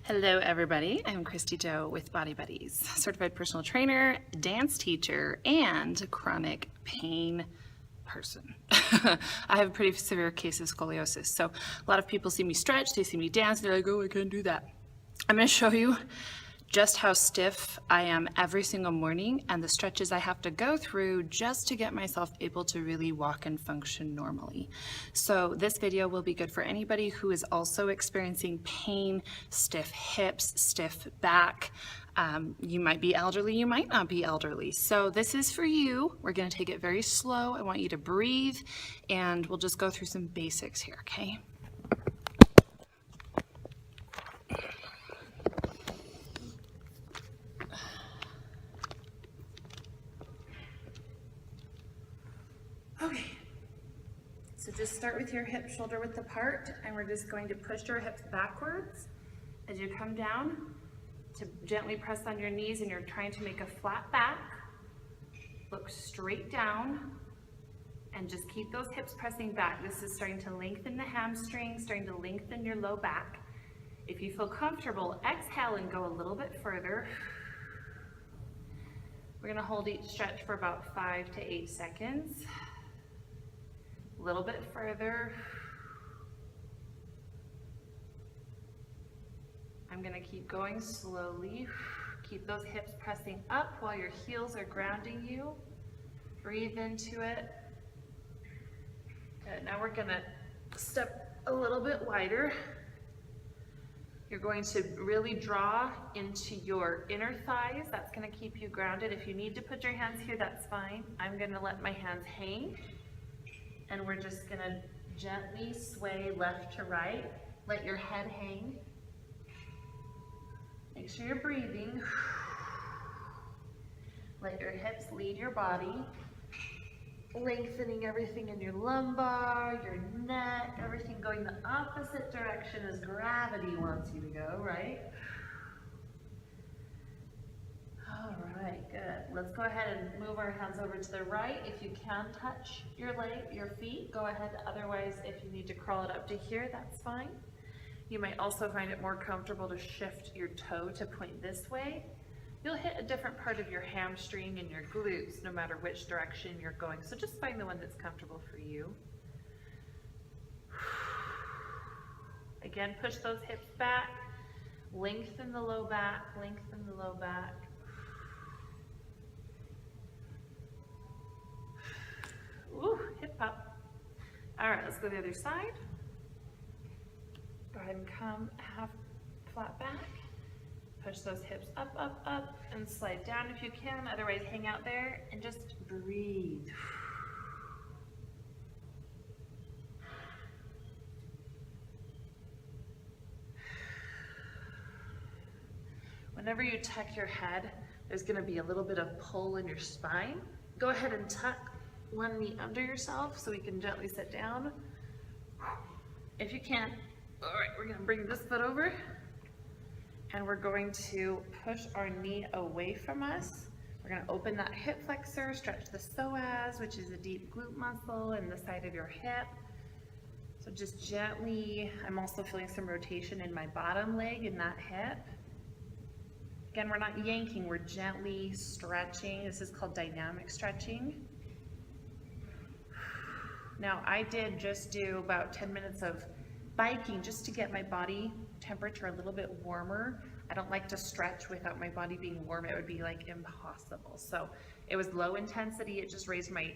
Hello everybody, I'm Kristy Jo with Body Buddies, certified personal trainer, dance teacher, and chronic pain person. I have a pretty severe case of scoliosis, so a lot of people see me stretch, they see me dance, they're like, oh, I can't do that. I'm going to show you just how stiff I am every single morning and the stretches I have to go through just to get myself able to really walk and function normally. So this video will be good for anybody who is also experiencing pain, stiff hips, stiff back. You might be elderly, you might not be elderly. So this is for you. We're gonna take it very slow. I want you to breathe and we'll just go through some basics here, okay? Okay, so just start with your hip shoulder width apart, and we're just going to push your hips backwards as you come down to gently press on your knees, and you're trying to make a flat back. Look straight down and just keep those hips pressing back. This is starting to lengthen the hamstring, starting to lengthen your low back. If you feel comfortable, exhale and go a little bit further. We're gonna hold each stretch for about 5 to 8 seconds. A little bit further. I'm going to keep going slowly. Keep those hips pressing up while your heels are grounding you. Breathe into it. Good. Now we're going to step a little bit wider. You're going to really draw into your inner thighs. That's going to keep you grounded. If you need to put your hands here, that's fine. I'm going to let my hands hang. And we're just gonna gently sway left to right. Let your head hang. Make sure you're breathing. Let your hips lead your body. Lengthening everything in your lumbar, your neck, everything going the opposite direction as gravity wants you to go, right? All right, good. Let's go ahead and move our hands over to the right. If you can touch your feet, go ahead. Otherwise, if you need to crawl it up to here, that's fine. You might also find it more comfortable to shift your toe to point this way. You'll hit a different part of your hamstring and your glutes, no matter which direction you're going. So just find the one that's comfortable for you. Again, push those hips back. Lengthen the low back, lengthen the low back. Ooh, hip pop. All right, let's go to the other side. Go ahead and come half flat back. Push those hips up, up, up, and slide down if you can. Otherwise, hang out there and just breathe. Whenever you tuck your head, there's gonna be a little bit of pull in your spine. Go ahead and tuck one knee under yourself so we can gently sit down. If you can. All right, we're gonna bring this foot over and we're going to push our knee away from us. We're gonna open that hip flexor, stretch the psoas, which is a deep glute muscle in the side of your hip. So just gently, I'm also feeling some rotation in my bottom leg in that hip. Again, we're not yanking, we're gently stretching. This is called dynamic stretching. Now, I did just do about 10 minutes of biking just to get my body temperature a little bit warmer. I don't like to stretch without my body being warm. It would be like impossible. So it was low intensity. It just raised my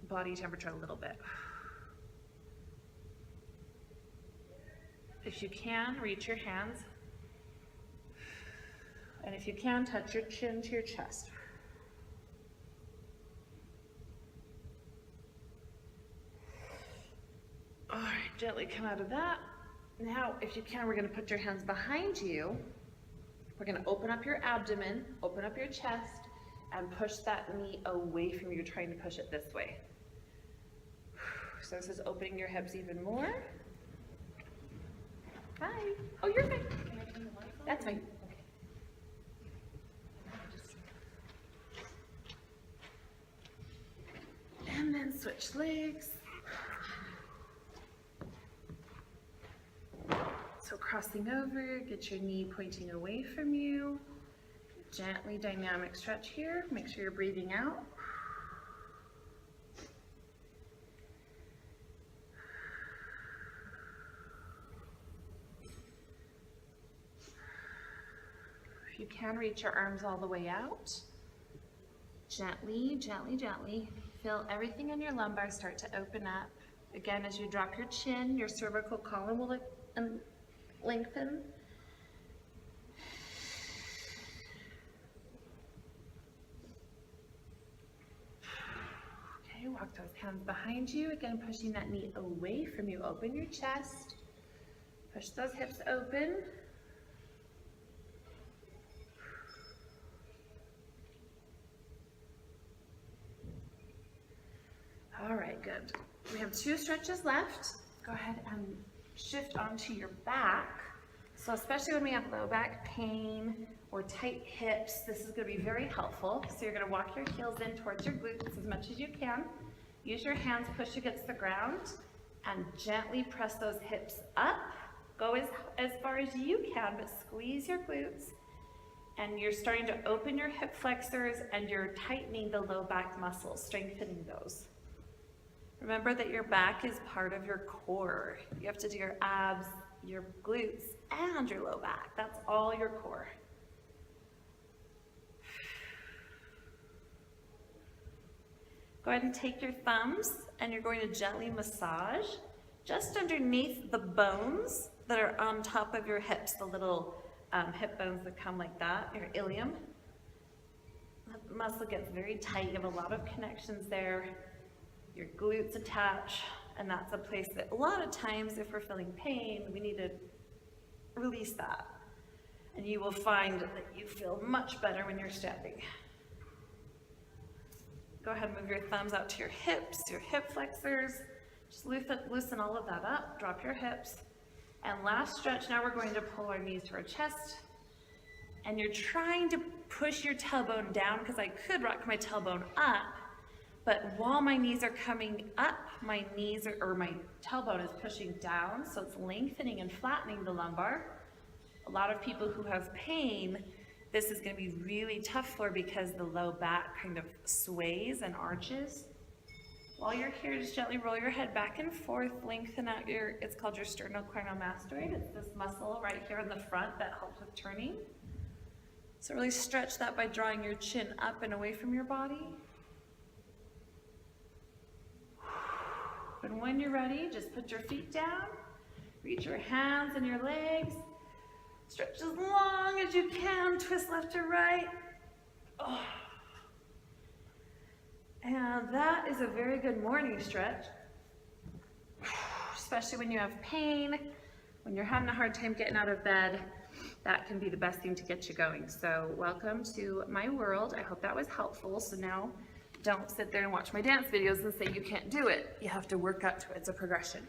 body temperature a little bit. If you can, reach your hands. And if you can, touch your chin to your chest. All right, gently come out of that. Now, if you can, we're gonna put your hands behind you. We're gonna open up your abdomen, open up your chest, and push that knee away from you. You're trying to push it this way. So this is opening your hips even more. Hi. Oh, you're fine. Can I turn the light on? That's fine. Okay. And then switch legs. So crossing over, get your knee pointing away from you. Gently dynamic stretch here. Make sure you're breathing out. If you can, reach your arms all the way out. Gently, gently, gently. Feel everything in your lumbar start to open up. Again, as you drop your chin, your cervical column will lengthen. Okay, walk those hands behind you. Again, pushing that knee away from you. Open your chest. Push those hips open. All right, good. We have 2 stretches left. Go ahead and shift onto your back. So especially when we have low back pain or tight hips, this is going to be very helpful. So you're going to walk your heels in towards your glutes as much as you can. Use your hands, push against the ground, and gently press those hips up. Go as far as you can, but squeeze your glutes. And you're starting to open your hip flexors and you're tightening the low back muscles, strengthening those. Remember that your back is part of your core. You have to do your abs, your glutes, and your low back. That's all your core. Go ahead and take your thumbs and you're going to gently massage just underneath the bones that are on top of your hips, the little hip bones that come like that, your ilium. That muscle gets very tight. You have a lot of connections there. Your glutes attach, and that's a place that a lot of times if we're feeling pain, we need to release that. And you will find that you feel much better when you're standing. Go ahead and move your thumbs out to your hips, your hip flexors. Just loosen all of that up, drop your hips. And last stretch, now we're going to pull our knees to our chest. And you're trying to push your tailbone down, because I could rock my tailbone up, but while my knees are coming up, my tailbone is pushing down, so it's lengthening and flattening the lumbar. A lot of people who have pain, this is going to be really tough for because the low back kind of sways and arches. While you're here, just gently roll your head back and forth, lengthen out it's called your sternocleidomastoid. It's this muscle right here in the front that helps with turning. So really stretch that by drawing your chin up and away from your body. And when you're ready, just put your feet down, reach your hands and your legs, stretch as long as you can, twist left or right. Oh. And that is a very good morning stretch, especially when you have pain, when you're having a hard time getting out of bed. That can be the best thing to get you going. So welcome to my world. I hope that was helpful. So now don't sit there and watch my dance videos and say you can't do it. You have to work up to it. It's a progression.